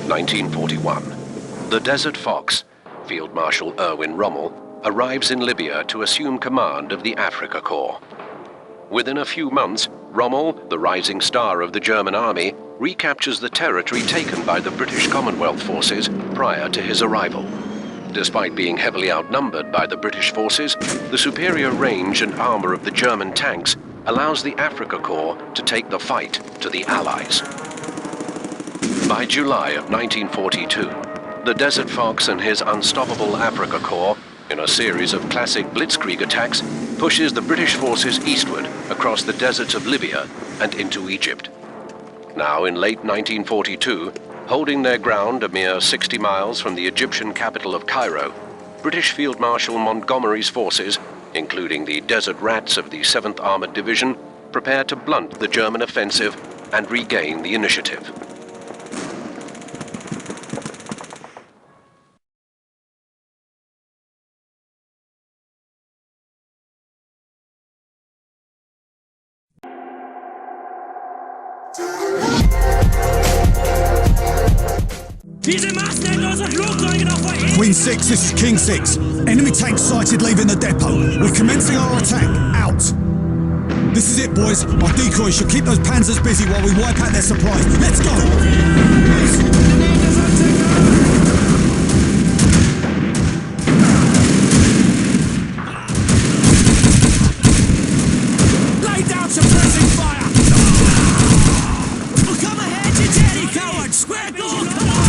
1941. The Desert Fox, Field Marshal Erwin Rommel, arrives in Libya to assume command of the Afrika Korps. Within a few months, Rommel, the rising star of the German army, recaptures the territory taken by the British Commonwealth forces prior to his arrival. Despite being heavily outnumbered by the British forces, the superior range and armor of the German tanks allows the Afrika Korps to take the fight to the Allies. By July of 1942, the Desert Fox and his unstoppable Afrika Korps, in a series of classic blitzkrieg attacks, pushes the British forces eastward across the deserts of Libya and into Egypt. Now in late 1942, holding their ground a mere 60 miles from the Egyptian capital of Cairo, British Field Marshal Montgomery's forces, including the Desert Rats of the 7th Armored Division, prepare to blunt the German offensive and regain the initiative. Queen 6, this is King 6. Enemy tanks sighted leaving the depot. We're commencing our attack. Out. This is it, boys. Our decoys should keep those panzers busy while we wipe out their supplies. Let's go! Lay down suppressing fire! Well, come ahead, you dirty coward! Square door, come on!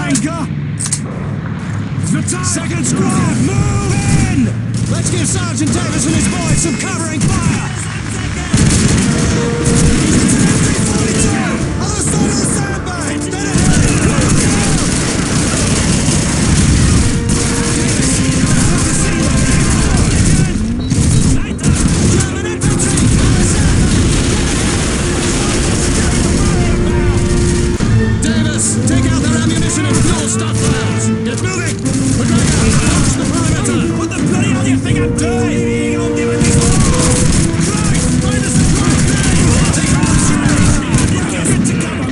wanker! Second squad, move in! Let's give Sergeant Davis and his boys some covering fire! Other side of the sandbags! Dead ahead! German infantry! Davis, take out their ammunition and fuel stockpiles! Get moving! We're going to approach the perimeter! What the bloody hell do you think I'm doing? You don't give a Christ! Find us a grenade! Take out the grenade! Get to cover!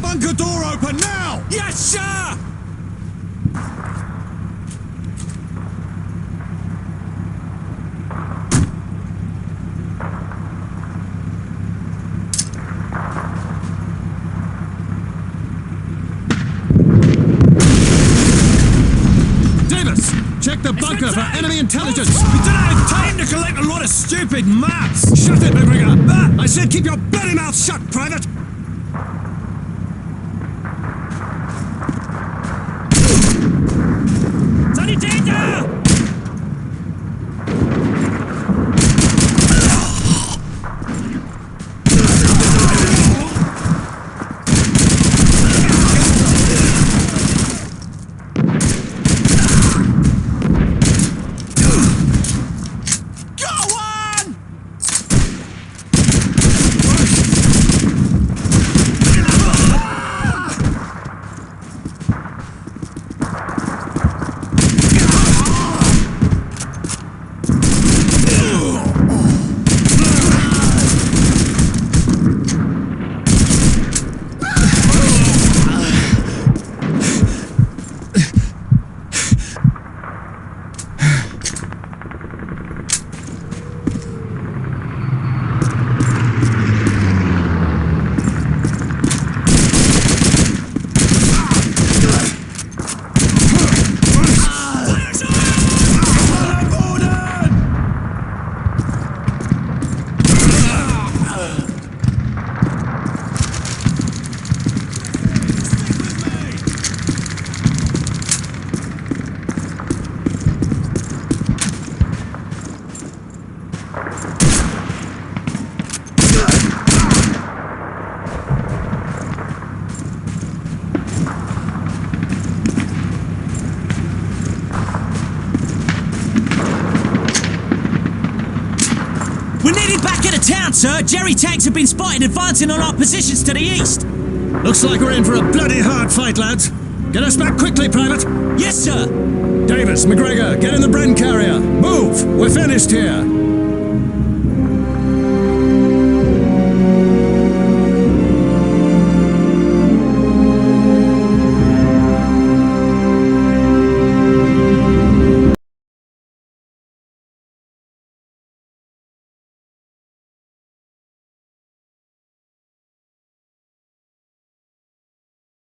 Bunker door open now! Yes, sir! Davis, check the bunker for enemy intelligence! We don't have time to collect a lot of stupid maps! Shut it, McGregor! I said keep your bloody mouth shut, Private! Sir, Jerry tanks have been spotted advancing on our positions to the east. Looks like we're in for a bloody hard fight, lads. Get us back quickly, Private. Yes, sir. Davis, McGregor, get in the Bren carrier. Move! We're finished here.